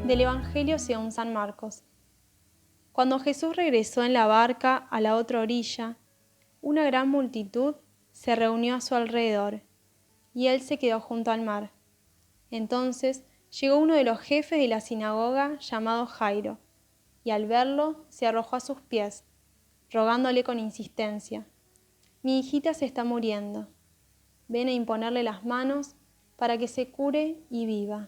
Del Evangelio según San Marcos. Cuando Jesús regresó en la barca a la otra orilla, una gran multitud se reunió a su alrededor, y él se quedó junto al mar. Entonces llegó uno de los jefes de la sinagoga llamado Jairo, y al verlo se arrojó a sus pies, rogándole con insistencia: «Mi hijita se está muriendo. Ven a imponerle las manos para que se cure y viva».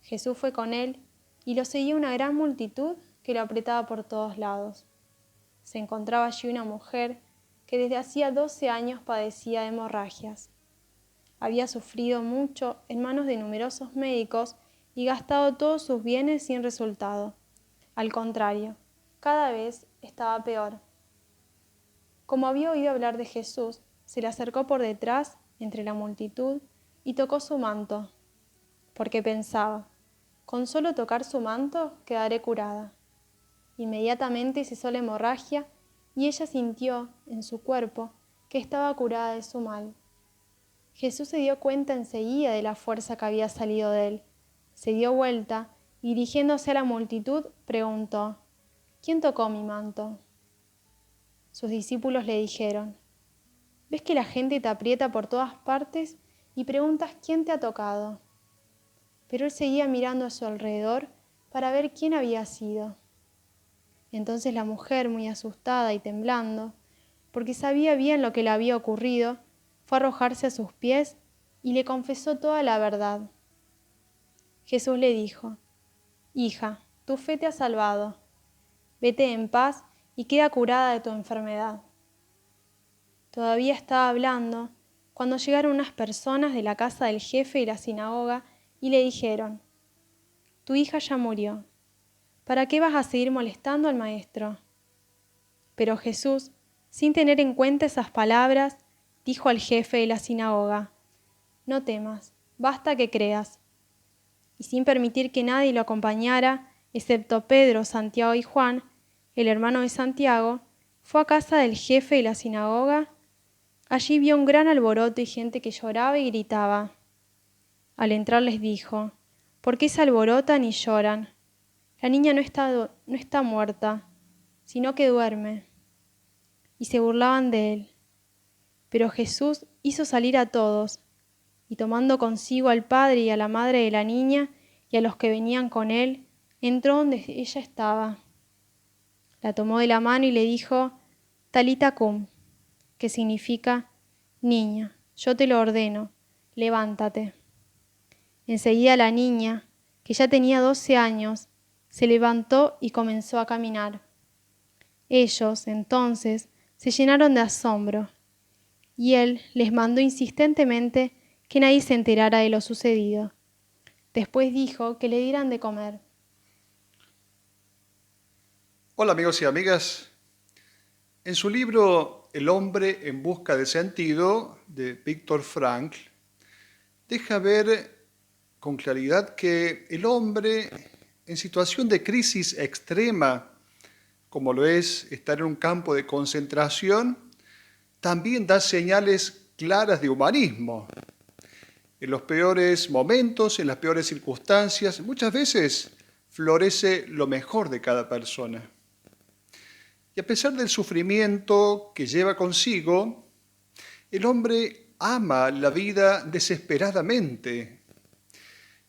Jesús fue con él, y lo seguía una gran multitud que lo apretaba por todos lados. Se encontraba allí una mujer que desde hacía 12 años padecía de hemorragias. Había sufrido mucho en manos de numerosos médicos y gastado todos sus bienes sin resultado. Al contrario, cada vez estaba peor. Como había oído hablar de Jesús, se le acercó por detrás, entre la multitud, y tocó su manto, porque pensaba: «Con solo tocar su manto quedaré curada». Inmediatamente cesó la hemorragia y ella sintió en su cuerpo que estaba curada de su mal. Jesús se dio cuenta enseguida de la fuerza que había salido de él. Se dio vuelta y, dirigiéndose a la multitud, preguntó: «¿Quién tocó mi manto?». Sus discípulos le dijeron: «¿Ves que la gente te aprieta por todas partes y preguntas quién te ha tocado?». Pero él seguía mirando a su alrededor para ver quién había sido. Entonces la mujer, muy asustada y temblando, porque sabía bien lo que le había ocurrido, fue a arrojarse a sus pies y le confesó toda la verdad. Jesús le dijo: «Hija, tu fe te ha salvado. Vete en paz y queda curada de tu enfermedad». Todavía estaba hablando cuando llegaron unas personas de la casa del jefe de la sinagoga y le dijeron: «Tu hija ya murió. ¿Para qué vas a seguir molestando al maestro?». Pero Jesús, sin tener en cuenta esas palabras, dijo al jefe de la sinagoga: «No temas, basta que creas». Y sin permitir que nadie lo acompañara, excepto Pedro, Santiago y Juan, el hermano de Santiago, fue a casa del jefe de la sinagoga. Allí vio un gran alboroto y gente que lloraba y gritaba. Al entrar les dijo: «¿Por qué se alborotan y lloran? La niña no está muerta, sino que duerme». Y se burlaban de él. Pero Jesús hizo salir a todos, y tomando consigo al padre y a la madre de la niña y a los que venían con él, entró donde ella estaba. La tomó de la mano y le dijo: «Talita cum», que significa: «Niña, yo te lo ordeno, levántate». Enseguida la niña, que ya tenía 12 años, se levantó y comenzó a caminar. Ellos, entonces, se llenaron de asombro, y él les mandó insistentemente que nadie se enterara de lo sucedido. Después dijo que le dieran de comer. Hola amigos y amigas. En su libro El hombre en busca de sentido, de Viktor Frankl, deja ver con claridad que el hombre en situación de crisis extrema, como lo es estar en un campo de concentración, también da señales claras de humanismo. En los peores momentos, en las peores circunstancias, muchas veces florece lo mejor de cada persona. Y a pesar del sufrimiento que lleva consigo, el hombre ama la vida desesperadamente.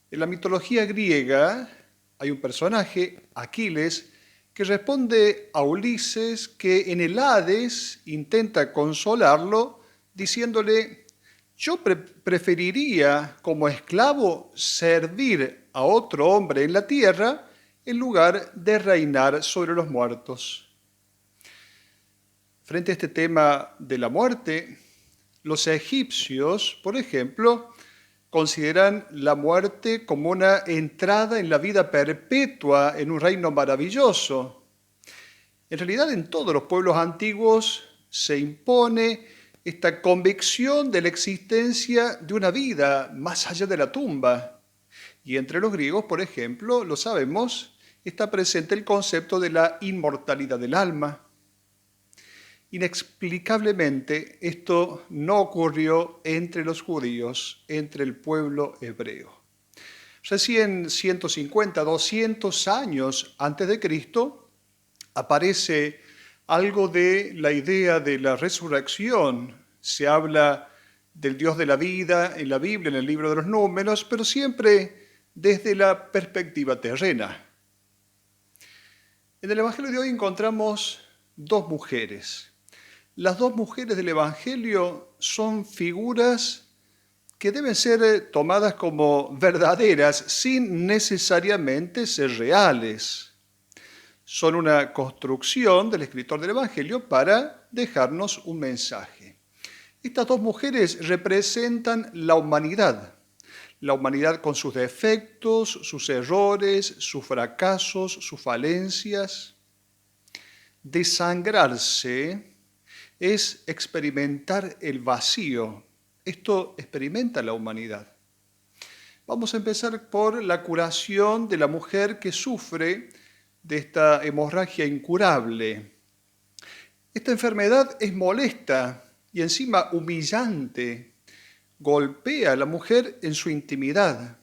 En la mitología griega hay un personaje, Aquiles, que responde a Ulises que en el Hades intenta consolarlo diciéndole: «Yo preferiría como esclavo servir a otro hombre en la tierra en lugar de reinar sobre los muertos». Frente a este tema de la muerte, los egipcios, por ejemplo, consideran la muerte como una entrada en la vida perpetua en un reino maravilloso. En realidad, en todos los pueblos antiguos se impone esta convicción de la existencia de una vida más allá de la tumba. Y entre los griegos, por ejemplo, lo sabemos, está presente el concepto de la inmortalidad del alma. Inexplicablemente, esto no ocurrió entre los judíos, entre el pueblo hebreo. Recién 150, 200 años antes de Cristo aparece algo de la idea de la resurrección. Se habla del Dios de la vida en la Biblia, en el libro de los Números, pero siempre desde la perspectiva terrena. En el Evangelio de hoy encontramos dos mujeres. Las dos mujeres del Evangelio son figuras que deben ser tomadas como verdaderas sin necesariamente ser reales. Son una construcción del escritor del Evangelio para dejarnos un mensaje. Estas dos mujeres representan la humanidad con sus defectos, sus errores, sus fracasos, sus falencias. Desangrarse es experimentar el vacío. Esto experimenta la humanidad. Vamos a empezar por la curación de la mujer que sufre de esta hemorragia incurable. Esta enfermedad es molesta y encima humillante. Golpea a la mujer en su intimidad,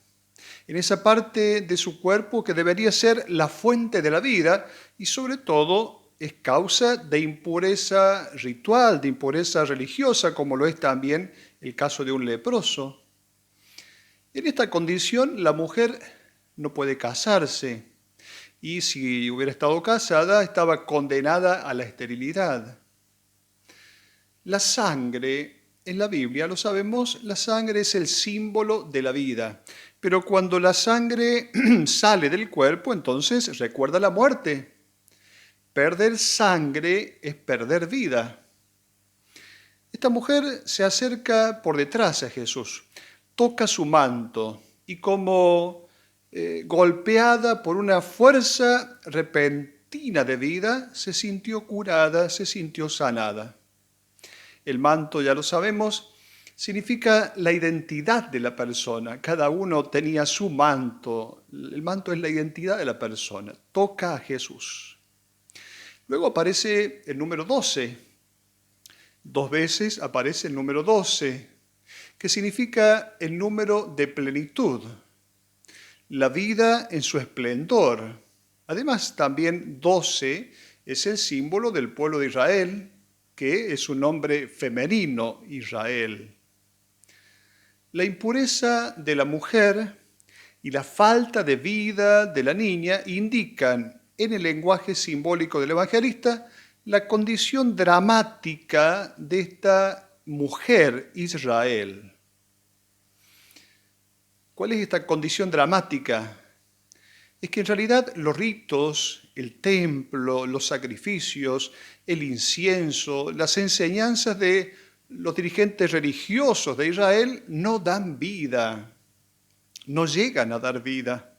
en esa parte de su cuerpo que debería ser la fuente de la vida y sobre todo es causa de impureza ritual, de impureza religiosa, como lo es también el caso de un leproso. En esta condición la mujer no puede casarse y si hubiera estado casada estaba condenada a la esterilidad. La sangre, en la Biblia, lo sabemos, la sangre es el símbolo de la vida. Pero cuando la sangre sale del cuerpo, entonces recuerda la muerte. Perder sangre es perder vida. Esta mujer se acerca por detrás a Jesús, toca su manto y como golpeada por una fuerza repentina de vida, se sintió curada, se sintió sanada. El manto, ya lo sabemos, significa la identidad de la persona. Cada uno tenía su manto. El manto es la identidad de la persona. Toca a Jesús. Luego aparece el número 12. Dos veces aparece el número 12, que significa el número de plenitud. La vida en su esplendor. Además, también 12 es el símbolo del pueblo de Israel, que es un nombre femenino, Israel. La impureza de la mujer y la falta de vida de la niña indican en el lenguaje simbólico del evangelista la condición dramática de esta mujer, Israel. ¿Cuál es esta condición dramática? Es que en realidad los ritos, el templo, los sacrificios, el incienso, las enseñanzas de los dirigentes religiosos de Israel no dan vida, no llegan a dar vida.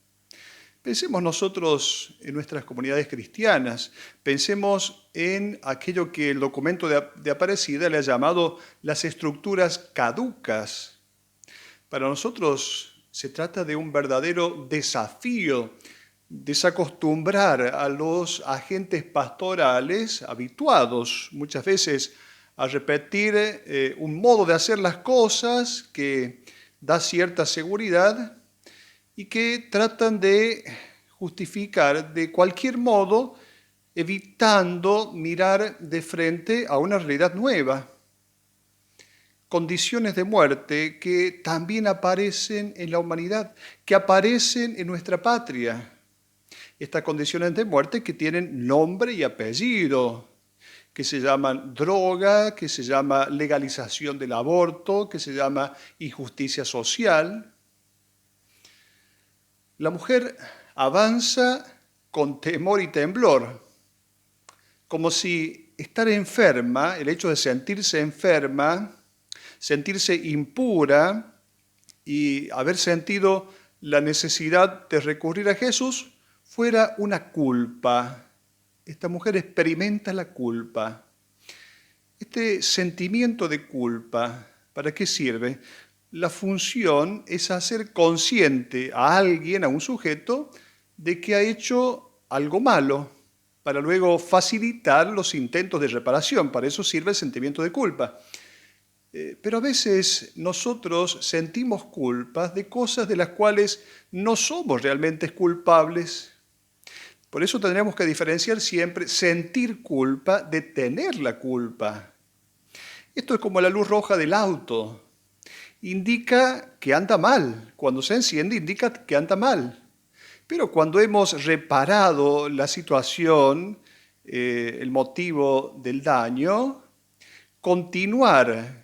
Pensemos nosotros en nuestras comunidades cristianas, pensemos en aquello que el documento de Aparecida le ha llamado las estructuras caducas. Para nosotros se trata de un verdadero desafío, desacostumbrar a los agentes pastorales habituados muchas veces a repetir un modo de hacer las cosas que da cierta seguridad y que tratan de justificar de cualquier modo, evitando mirar de frente a una realidad nueva. Condiciones de muerte que también aparecen en la humanidad, que aparecen en nuestra patria. Estas condiciones de muerte que tienen nombre y apellido, que se llaman droga, que se llama legalización del aborto, que se llama injusticia social. La mujer avanza con temor y temblor, como si estar enferma, el hecho de sentirse enferma, sentirse impura y haber sentido la necesidad de recurrir a Jesús fuera una culpa. Esta mujer experimenta la culpa. Este sentimiento de culpa, ¿para qué sirve? La función es hacer consciente a alguien, a un sujeto, de que ha hecho algo malo, para luego facilitar los intentos de reparación. Para eso sirve el sentimiento de culpa. Pero a veces nosotros sentimos culpas de cosas de las cuales no somos realmente culpables. Por eso tendremos que diferenciar siempre sentir culpa de tener la culpa. Esto es como la luz roja del auto. Indica que anda mal. Cuando se enciende indica que anda mal. Pero cuando hemos reparado la situación, el motivo del daño, continuar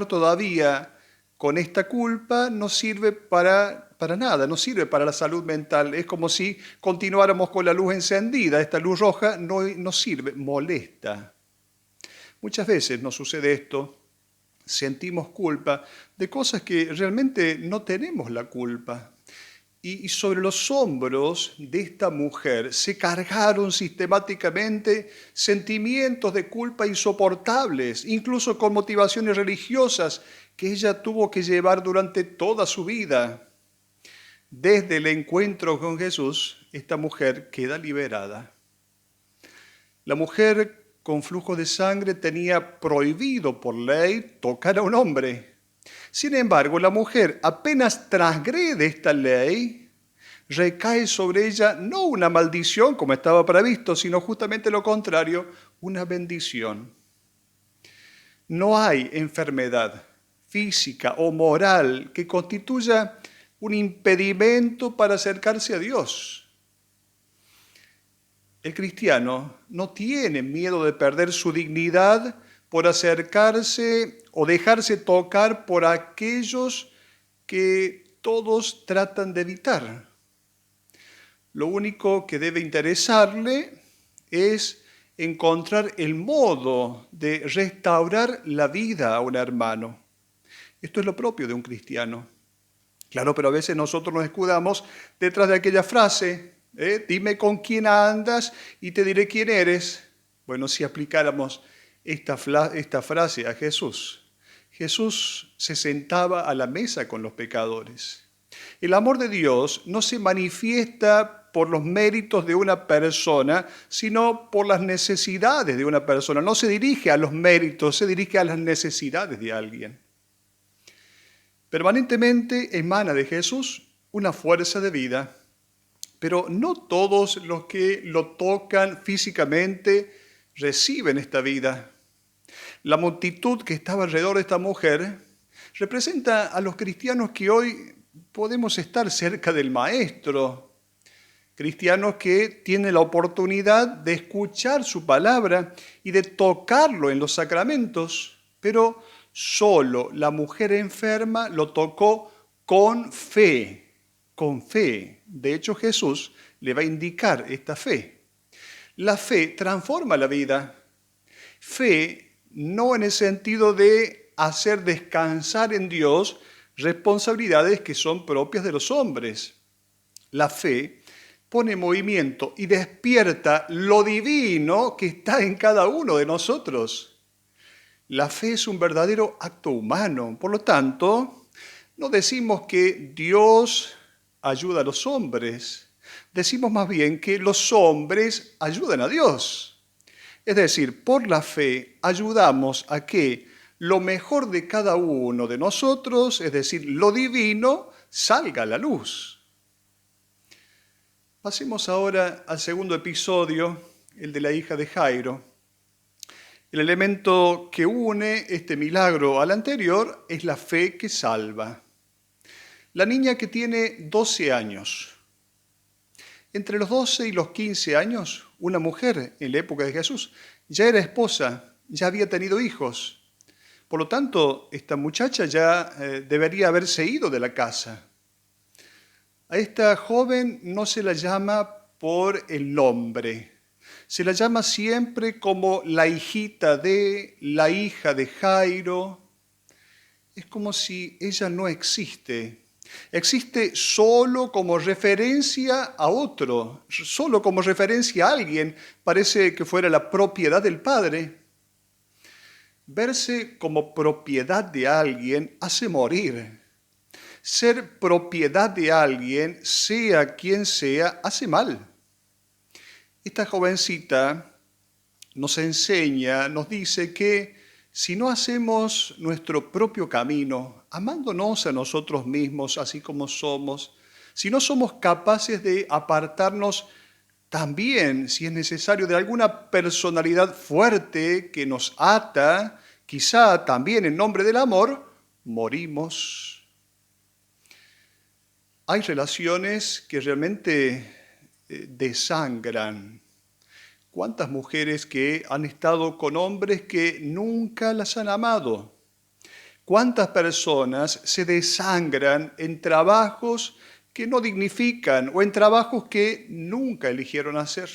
todavía con esta culpa no sirve para nada, no sirve para la salud mental. Es como si continuáramos con la luz encendida. Esta luz roja no sirve, molesta. Muchas veces nos sucede esto. Sentimos culpa de cosas que realmente no tenemos la culpa. Y sobre los hombros de esta mujer se cargaron sistemáticamente sentimientos de culpa insoportables, incluso con motivaciones religiosas que ella tuvo que llevar durante toda su vida. Desde el encuentro con Jesús, esta mujer queda liberada. La mujer con flujo de sangre tenía prohibido por ley tocar a un hombre. Sin embargo, la mujer apenas transgrede esta ley, recae sobre ella no una maldición como estaba previsto, sino justamente lo contrario, una bendición. No hay enfermedad física o moral que constituya un impedimento para acercarse a Dios. El cristiano no tiene miedo de perder su dignidad por acercarse o dejarse tocar por aquellos que todos tratan de evitar. Lo único que debe interesarle es encontrar el modo de restaurar la vida a un hermano. Esto es lo propio de un cristiano. Claro, pero a veces nosotros nos escudamos detrás de aquella frase, dime con quién andas y te diré quién eres. Bueno, si aplicáramos esta frase a Jesús. Jesús se sentaba a la mesa con los pecadores. El amor de Dios no se manifiesta por los méritos de una persona, sino por las necesidades de una persona. No se dirige a los méritos, se dirige a las necesidades de alguien. Permanentemente emana de Jesús una fuerza de vida, pero no todos los que lo tocan físicamente reciben esta vida. La multitud que estaba alrededor de esta mujer representa a los cristianos que hoy podemos estar cerca del Maestro, cristianos que tienen la oportunidad de escuchar su palabra y de tocarlo en los sacramentos, pero solo la mujer enferma lo tocó con fe, con fe. De hecho, Jesús le va a indicar esta fe. La fe transforma la vida. Fe no en el sentido de hacer descansar en Dios responsabilidades que son propias de los hombres. La fe pone en movimiento y despierta lo divino que está en cada uno de nosotros. La fe es un verdadero acto humano. Por lo tanto, no decimos que Dios ayuda a los hombres. Decimos más bien que los hombres ayudan a Dios. Es decir, por la fe ayudamos a que lo mejor de cada uno de nosotros, es decir, lo divino, salga a la luz. Pasemos ahora al segundo episodio, el de la hija de Jairo. El elemento que une este milagro al anterior es la fe que salva. La niña que tiene 12 años. Entre los 12 y los 15 años, una mujer en la época de Jesús ya era esposa, ya había tenido hijos. Por lo tanto, esta muchacha ya debería haberse ido de la casa. A esta joven no se la llama por el nombre. Se la llama siempre como la hijita de, la hija de Jairo. Es como si ella no existe. Existe solo como referencia a otro, solo como referencia a alguien. Parece que fuera la propiedad del Padre. Verse como propiedad de alguien hace morir. Ser propiedad de alguien, sea quien sea, hace mal. Esta jovencita nos enseña, nos dice que si no hacemos nuestro propio camino, amándonos a nosotros mismos así como somos, si no somos capaces de apartarnos también, si es necesario, de alguna personalidad fuerte que nos ata, quizá también en nombre del amor, morimos. Hay relaciones que realmente desangran. ¿Cuántas mujeres que han estado con hombres que nunca las han amado? ¿Cuántas personas se desangran en trabajos que no dignifican o en trabajos que nunca eligieron hacer?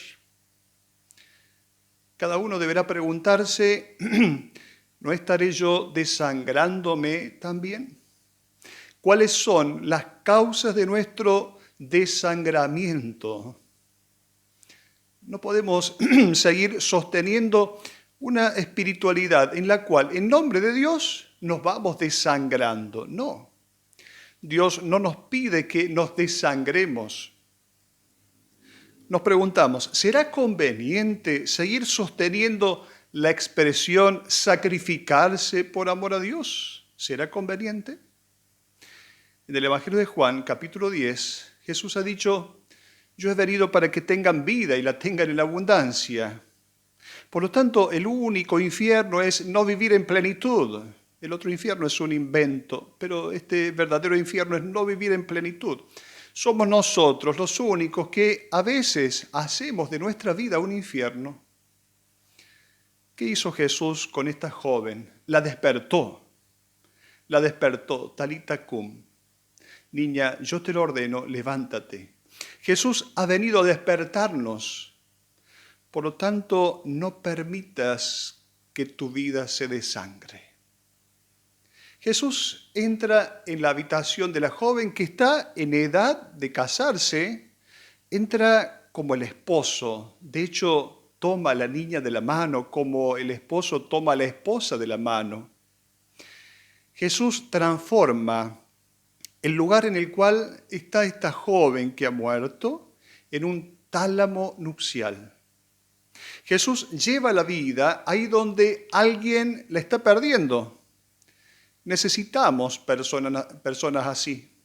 Cada uno deberá preguntarse, ¿no estaré yo desangrándome también? ¿Cuáles son las causas de nuestro desangramiento? No podemos seguir sosteniendo una espiritualidad en la cual, en nombre de Dios, nos vamos desangrando. No, Dios no nos pide que nos desangremos. Nos preguntamos, ¿será conveniente seguir sosteniendo la expresión sacrificarse por amor a Dios? ¿Será conveniente? En el Evangelio de Juan, capítulo 10, Jesús ha dicho, yo he venido para que tengan vida y la tengan en abundancia. Por lo tanto, el único infierno es no vivir en plenitud. El otro infierno es un invento, pero este verdadero infierno es no vivir en plenitud. Somos nosotros los únicos que a veces hacemos de nuestra vida un infierno. ¿Qué hizo Jesús con esta joven? La despertó, talita cum. Niña, yo te lo ordeno, levántate. Jesús ha venido a despertarnos. Por lo tanto, no permitas que tu vida se desangre. Jesús entra en la habitación de la joven que está en edad de casarse. Entra como el esposo. De hecho, toma a la niña de la mano como el esposo toma a la esposa de la mano. Jesús transforma el lugar en el cual está esta joven que ha muerto en un tálamo nupcial. Jesús lleva la vida ahí donde alguien la está perdiendo. Necesitamos personas así.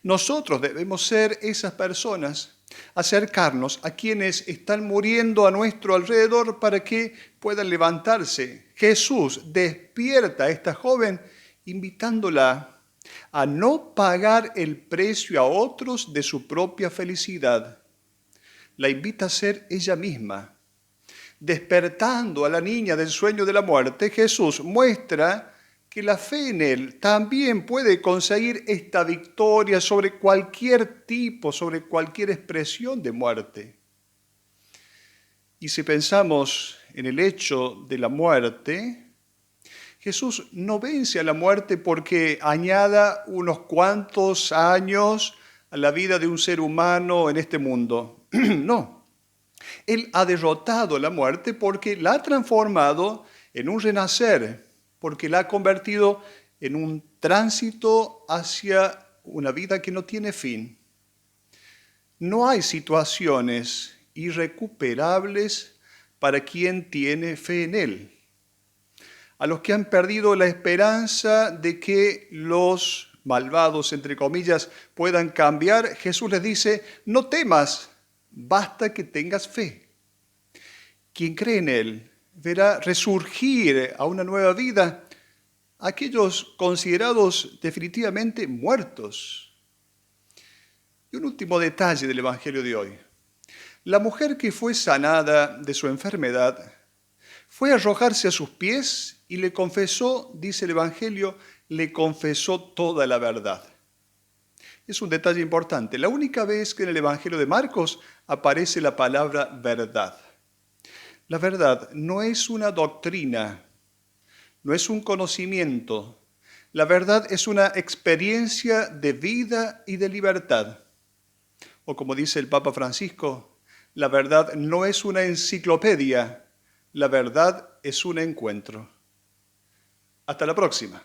Nosotros debemos ser esas personas, acercarnos a quienes están muriendo a nuestro alrededor para que puedan levantarse. Jesús despierta a esta joven invitándola a no pagar el precio a otros de su propia felicidad. La invita a ser ella misma. Despertando a la niña del sueño de la muerte, Jesús muestra que la fe en Él también puede conseguir esta victoria sobre cualquier tipo, sobre cualquier expresión de muerte. Y si pensamos en el hecho de la muerte, Jesús no vence a la muerte porque añada unos cuantos años a la vida de un ser humano en este mundo. No. Él ha derrotado la muerte porque la ha transformado en un renacer, porque la ha convertido en un tránsito hacia una vida que no tiene fin. No hay situaciones irrecuperables para quien tiene fe en Él. A los que han perdido la esperanza de que los malvados, entre comillas, puedan cambiar, Jesús les dice, no temas, basta que tengas fe. Quien cree en Él verá resurgir a una nueva vida a aquellos considerados definitivamente muertos. Y un último detalle del Evangelio de hoy. La mujer que fue sanada de su enfermedad fue a arrojarse a sus pies y le confesó, dice el Evangelio, le confesó toda la verdad. Es un detalle importante. La única vez que en el Evangelio de Marcos aparece la palabra verdad. La verdad no es una doctrina, no es un conocimiento. La verdad es una experiencia de vida y de libertad. O como dice el Papa Francisco, la verdad no es una enciclopedia, la verdad es un encuentro. Hasta la próxima.